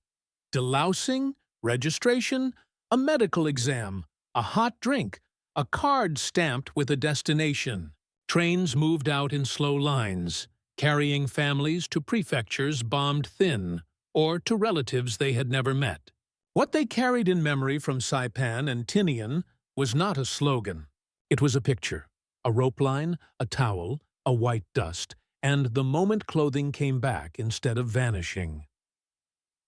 Delousing, registration, a medical exam, a hot drink, a card stamped with a destination. Trains moved out in slow lines, carrying families to prefectures bombed thin, or to relatives they had never met. What they carried in memory from Saipan and Tinian was not a slogan. It was a picture, a rope line, a towel, a white dust, and the moment clothing came back instead of vanishing.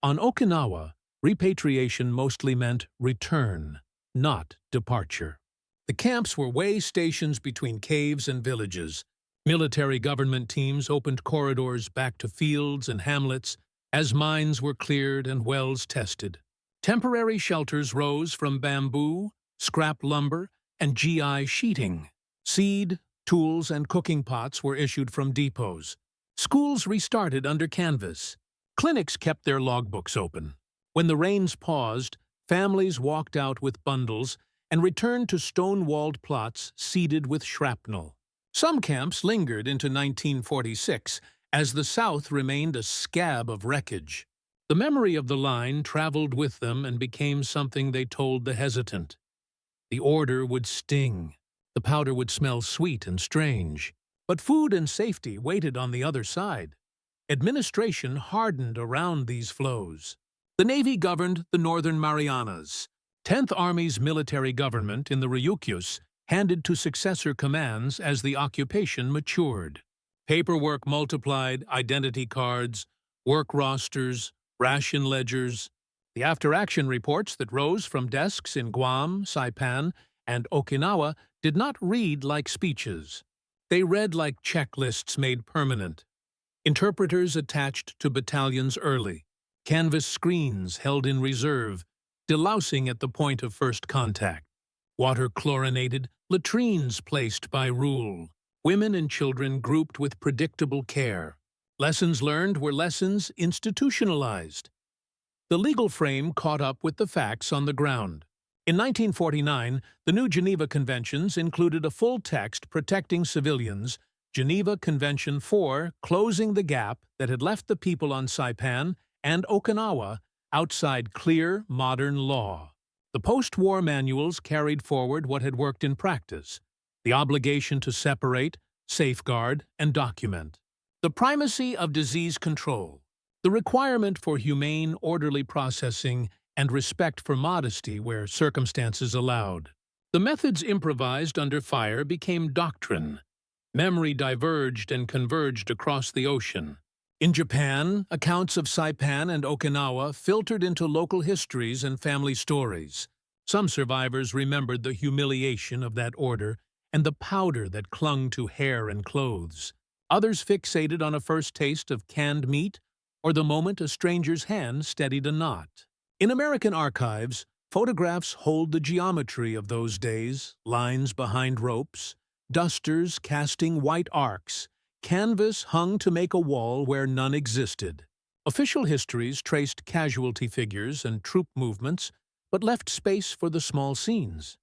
On Okinawa, repatriation mostly meant return, not departure. The camps were way stations between caves and villages. Military government teams opened corridors back to fields and hamlets as mines were cleared and wells tested. Temporary shelters rose from bamboo, scrap lumber, and GI sheeting. Seed, tools, and cooking pots were issued from depots. Schools restarted under canvas. Clinics kept their logbooks open. When the rains paused, families walked out with bundles and returned to stone-walled plots seeded with shrapnel. Some camps lingered into 1946, as the South remained a scab of wreckage. The memory of the line traveled with them and became something they told the hesitant. The order would sting. The powder would smell sweet and strange. But food and safety waited on the other side. Administration hardened around these flows. The Navy governed the Northern Marianas. 10th Army's military government in the Ryukyus handed to successor commands as the occupation matured. Paperwork multiplied, identity cards, work rosters, ration ledgers. The after-action reports that rose from desks in Guam, Saipan, and Okinawa did not read like speeches. They read like checklists made permanent. Interpreters attached to battalions early. Canvas screens held in reserve, delousing at the point of first contact. Water chlorinated, latrines placed by rule. Women and children grouped with predictable care. Lessons learned were lessons institutionalized. The legal frame caught up with the facts on the ground. In 1949, the new Geneva Conventions included a full text protecting civilians, Geneva Convention 4 closing the gap that had left the people on Saipan and Okinawa outside clear, modern law. The post-war manuals carried forward what had worked in practice: the obligation to separate, safeguard, and document. The primacy of disease control. The requirement for humane, orderly processing and respect for modesty where circumstances allowed. The methods improvised under fire became doctrine. Memory diverged and converged across the ocean. In Japan, accounts of Saipan and Okinawa filtered into local histories and family stories. Some survivors remembered the humiliation of that order and the powder that clung to hair and clothes. Others fixated on a first taste of canned meat or the moment a stranger's hand steadied a knot. In American archives, photographs hold the geometry of those days: lines behind ropes, dusters casting white arcs, canvas hung to make a wall where none existed. Official histories traced casualty figures and troop movements, but left space for the small scenes.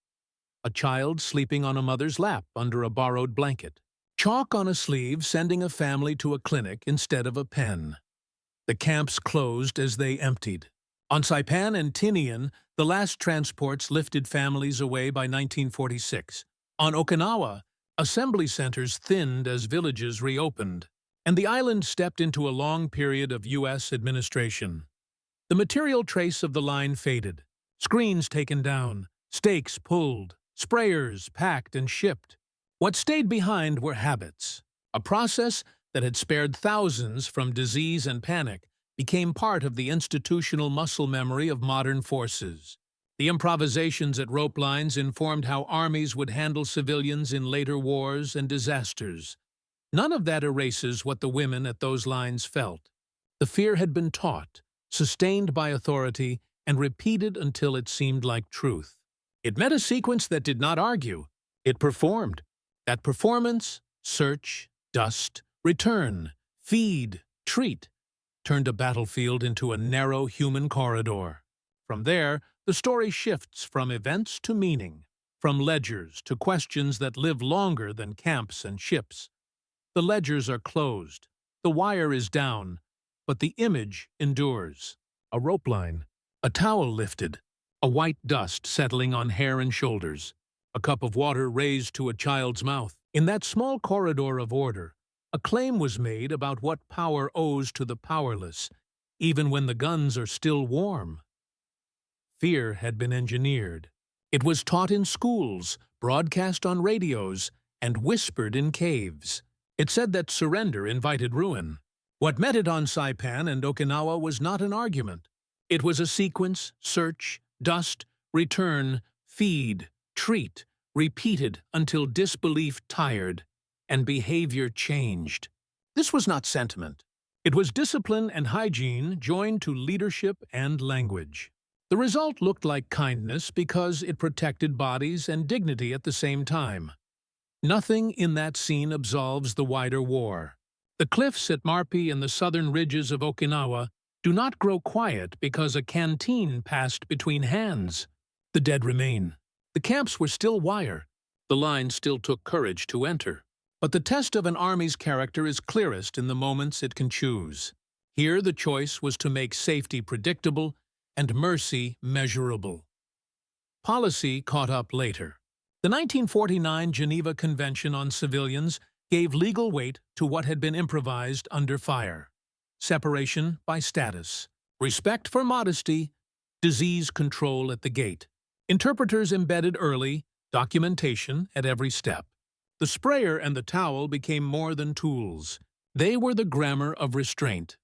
A child sleeping on a mother's lap under a borrowed blanket. Chalk on a sleeve sending a family to a clinic instead of a pen. The camps closed as they emptied. On Saipan and Tinian, the last transports lifted families away by 1946. On Okinawa, assembly centers thinned as villages reopened, and the island stepped into a long period of U.S. administration. The material trace of the line faded. Screens taken down, stakes pulled, sprayers packed and shipped. What stayed behind were habits. A process that had spared thousands from disease and panic became part of the institutional muscle memory of modern forces. The improvisations at rope lines informed how armies would handle civilians in later wars and disasters. None of that erases what the women at those lines felt. The fear had been taught, sustained by authority, and repeated until it seemed like truth. It met a sequence that did not argue. It performed. That performance, search, dust, return, feed, treat, turned a battlefield into a narrow human corridor. From there, the story shifts from events to meaning, from ledgers to questions that live longer than camps and ships. The ledgers are closed, the wire is down, but the image endures. A rope line, a towel lifted, a white dust settling on hair and shoulders, a cup of water raised to a child's mouth. In that small corridor of order, a claim was made about what power owes to the powerless, even when the guns are still warm. Fear had been engineered. It was taught in schools, broadcast on radios, and whispered in caves. It said that surrender invited ruin. What met it on Saipan and Okinawa was not an argument. It was a sequence: search, dust, return, feed, treat, repeated until disbelief tired and behavior changed. This was not sentiment. It was discipline and hygiene joined to leadership and language. The result looked like kindness because it protected bodies and dignity at the same time. Nothing in that scene absolves the wider war. The cliffs at Marpi and the southern ridges of Okinawa do not grow quiet because a canteen passed between hands. The dead remain. The camps were still wire. The line still took courage to enter. But the test of an army's character is clearest in the moments it can choose. Here the choice was to make safety predictable and mercy measurable. Policy caught up later. The 1949 Geneva Convention on Civilians gave legal weight to what had been improvised under fire. Separation by status, respect for modesty, disease control at the gate. Interpreters embedded early, documentation at every step. The sprayer and the towel became more than tools. They were the grammar of restraint.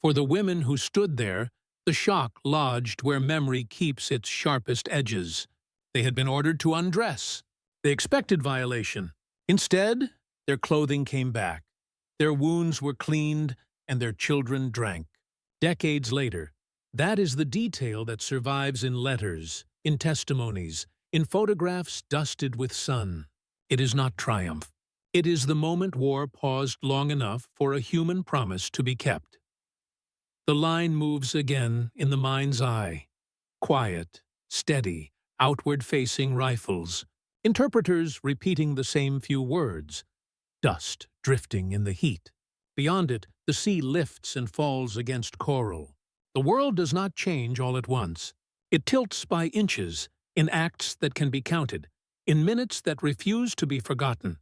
For the women who stood there, the shock lodged where memory keeps its sharpest edges. They had been ordered to undress. They expected violation. Instead, their clothing came back. Their wounds were cleaned, and their children drank. Decades later, that is the detail that survives in letters, in testimonies, in photographs dusted with sun. It is not triumph. It is the moment war paused long enough for a human promise to be kept. The line moves again in the mind's eye. Quiet, steady, outward-facing rifles. Interpreters repeating the same few words. Dust drifting in the heat. Beyond it, the sea lifts and falls against coral. The world does not change all at once. It tilts by inches, in acts that can be counted, in minutes that refuse to be forgotten.